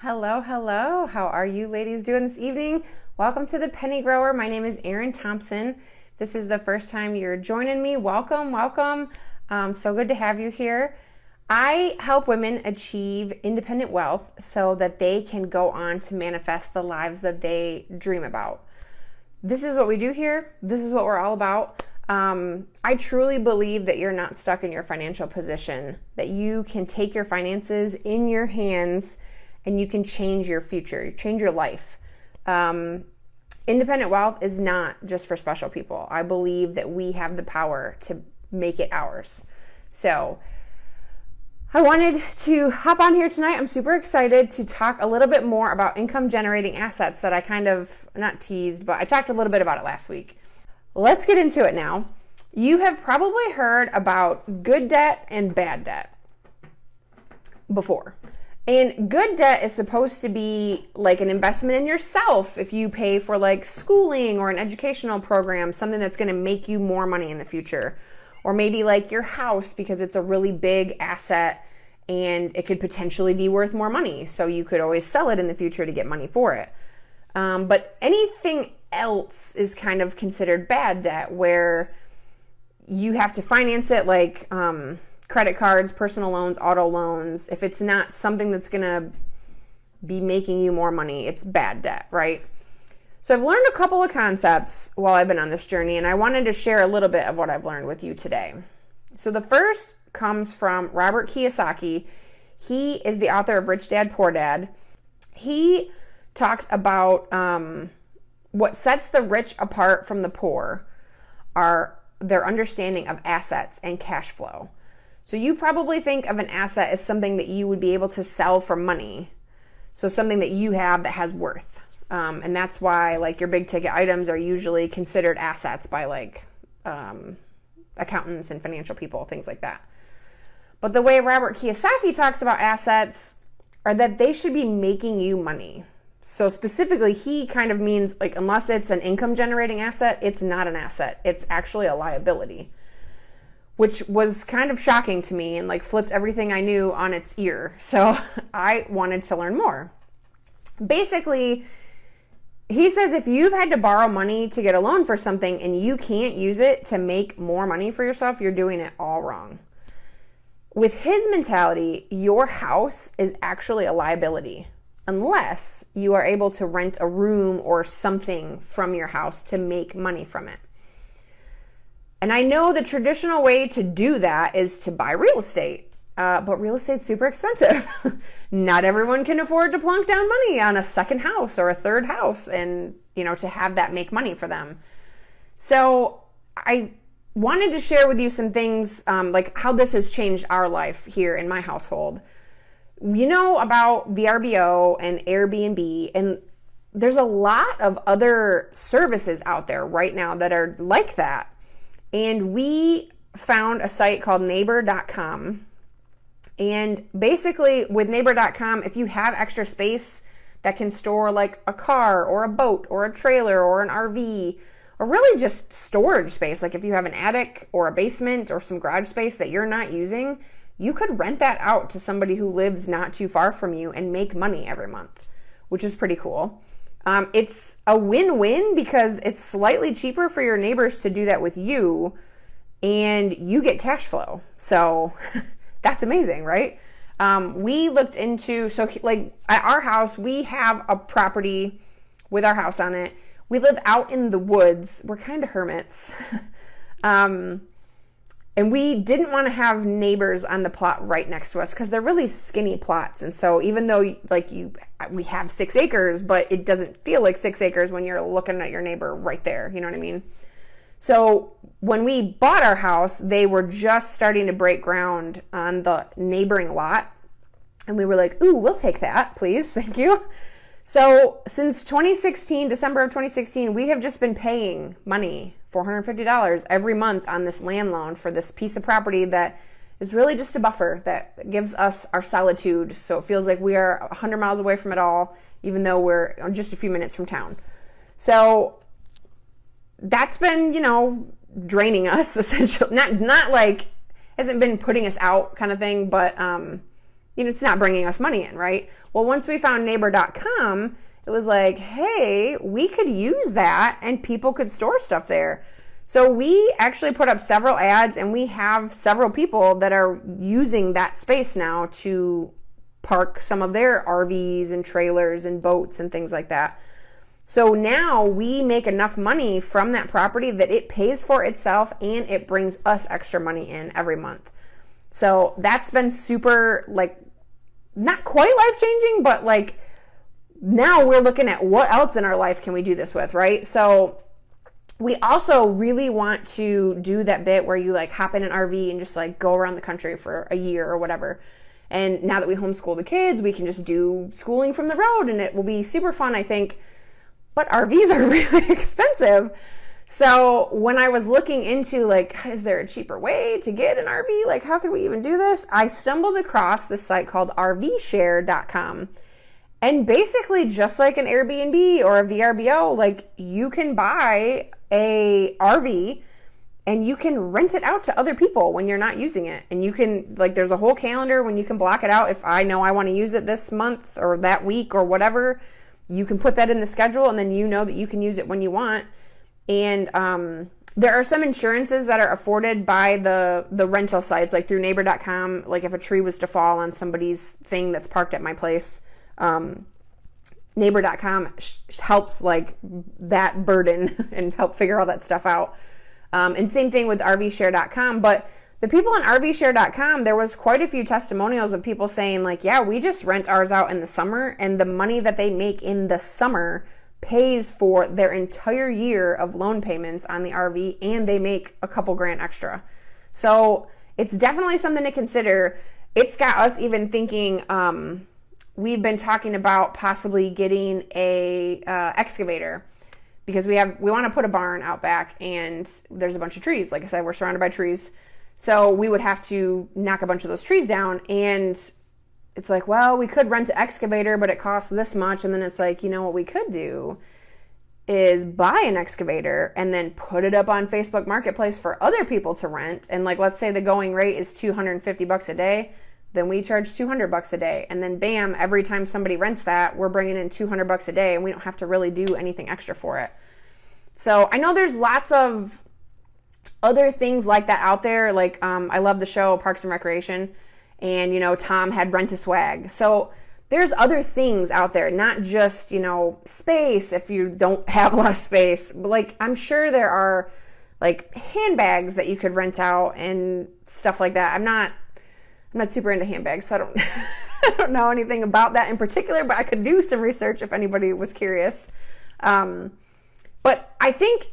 Hello, hello. How are you ladies doing this evening? Welcome to the Penny Grower. My name is Erin Thompson. This is the first time you're joining me. Welcome, welcome. So good to have you here. I help women achieve independent wealth so that they can go on to manifest the lives that they dream about. This is what we do here. This is what we're all about. I truly believe that you're not stuck in your financial position, that you can take your finances in your hands and you can change your future, change your life. Independent wealth is not just for special people. I believe that we have the power to make it ours. So I wanted to hop on here tonight. I'm super excited to talk a little bit more about income generating assets that I kind of, not teased, but I talked a little bit about it last week. Let's get into it now. You have probably heard about good debt and bad debt before. And good debt is supposed to be like an investment in yourself. If you pay for like schooling or an educational program, something that's going to make you more money in the future. Or maybe like your house because it's a really big asset and it could potentially be worth more money. So you could always sell it in the future to get money for it. But anything else is kind of considered bad debt where you have to finance it like credit cards, personal loans, auto loans. If it's not something that's going to be making you more money, it's bad debt, right? So I've learned a couple of concepts while I've been on this journey, and I wanted to share a little bit of what I've learned with you today. So the first comes from Robert Kiyosaki. He is the author of Rich Dad, Poor Dad. He talks about what sets the rich apart from the poor are their understanding of assets and cash flow. So you probably think of an asset as something that you would be able to sell for money. So something that you have that has worth. And that's why like your big ticket items are usually considered assets by like accountants and financial people, things like that. But the way Robert Kiyosaki talks about assets are that they should be making you money. So specifically, he kind of means like unless it's an income generating asset, it's not an asset. It's actually a liability, which was kind of shocking to me and like flipped everything I knew on its ear. So I wanted to learn more. Basically, he says if you've had to borrow money to get a loan for something and you can't use it to make more money for yourself, you're doing it all wrong. With his mentality, your house is actually a liability unless you are able to rent a room or something from your house to make money from it. And I know the traditional way to do that is to buy real estate, but real estate's super expensive. Not everyone can afford to plunk down money on a second house or a third house and, to have that make money for them. So I wanted to share with you some things like how this has changed our life here in my household. You know about VRBO and Airbnb, and there's a lot of other services out there right now that are like that. And we found a site called neighbor.com. And basically with neighbor.com, if you have extra space that can store like a car or a boat or a trailer or an RV, or really just storage space, like if you have an attic or a basement or some garage space that you're not using, you could rent that out to somebody who lives not too far from you and make money every month, which is pretty cool. It's a win-win because it's slightly cheaper for your neighbors to do that with you and you get cash flow. So that's amazing, right? We looked into, like at our house, we have a property with our house on it. We live out in the woods. We're kind of hermits. And we didn't want to have neighbors on the plot right next to us because they're really skinny plots. And so even though we have 6 acres, but it doesn't feel like 6 acres when you're looking at your neighbor right there. You know what I mean? So when we bought our house, they were just starting to break ground on the neighboring lot. And we were like, ooh, we'll take that, please. Thank you. So since December of 2016, we have just been paying money, $450 every month on this land loan for this piece of property that is really just a buffer that gives us our solitude. So it feels like we are 100 miles away from it all, even though we're just a few minutes from town. So that's been, draining us essentially. Not like, hasn't been putting us out kind of thing, but it's not bringing us money in, right? Well, once we found neighbor.com, it was like, hey, we could use that and people could store stuff there. So we actually put up several ads, and we have several people that are using that space now to park some of their RVs and trailers and boats and things like that. So now we make enough money from that property that it pays for itself and it brings us extra money in every month. So that's been super, like, not quite life-changing, but like now we're looking at what else in our life can we do this with, right? So we also really want to do that bit where you like hop in an RV and just like go around the country for a year or whatever. And now that we homeschool the kids, we can just do schooling from the road and it will be super fun, I think. But RVs are really expensive. So when I was looking into like, is there a cheaper way to get an RV? Like, how could we even do this? I stumbled across this site called RVshare.com. And basically, just like an Airbnb or a VRBO, like you can buy a RV and you can rent it out to other people when you're not using it. And you can, like, there's a whole calendar when you can block it out. If I know I want to use it this month or that week or whatever, you can put that in the schedule and then you know that you can use it when you want. And there are some insurances that are afforded by the rental sites, like through neighbor.com. Like if a tree was to fall on somebody's thing that's parked at my place, neighbor.com helps like that burden and help figure all that stuff out. And same thing with RVshare.com. But the people on RVshare.com, there was quite a few testimonials of people saying like, yeah, we just rent ours out in the summer and the money that they make in the summer pays for their entire year of loan payments on the RV, and they make a couple grand extra. So it's definitely something to consider. It's got us even thinking, we've been talking about possibly getting a excavator because we want to put a barn out back and there's a bunch of trees. Like I said, we're surrounded by trees. So we would have to knock a bunch of those trees down, and it's like, well, we could rent an excavator, but it costs this much. And then it's like, you know what we could do is buy an excavator and then put it up on Facebook Marketplace for other people to rent. And like, let's say the going rate is $250 a day. Then we charge $200 a day. And then bam, every time somebody rents that, we're bringing in $200 a day and we don't have to really do anything extra for it. So I know there's lots of other things like that out there. Like, I love the show Parks and Recreation. And, you know, Tom had Rent-A-Swag. So there's other things out there, not just, you know, space if you don't have a lot of space. But, like, I'm sure there are, like, handbags that you could rent out and stuff like that. I'm not super into handbags, so I don't, I don't know anything about that in particular, but I could do some research if anybody was curious. But I think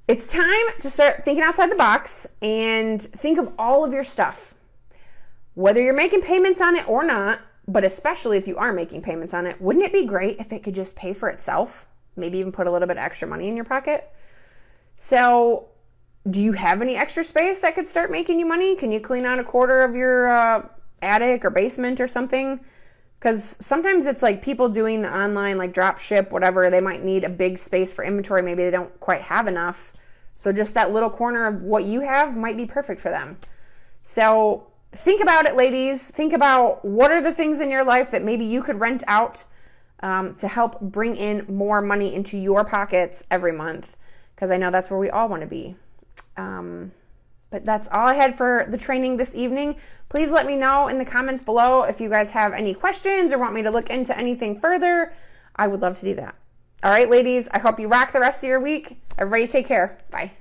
it's time to start thinking outside the box and think of all of your stuff. Whether you're making payments on it or not, but especially if you are making payments on it, wouldn't it be great if it could just pay for itself? Maybe even put a little bit extra money in your pocket. So do you have any extra space that could start making you money? Can you clean out a quarter of your attic or basement or something? Because sometimes it's like people doing the online, like drop ship, whatever, they might need a big space for inventory. Maybe they don't quite have enough. So just that little corner of what you have might be perfect for them. So think about it, ladies. Think about what are the things in your life that maybe you could rent out to help bring in more money into your pockets every month, because I know that's where we all want to be. But that's all I had for the training this evening. Please let me know in the comments below if you guys have any questions or want me to look into anything further. I would love to do that. All right, ladies, I hope you rock the rest of your week. Everybody take care. Bye.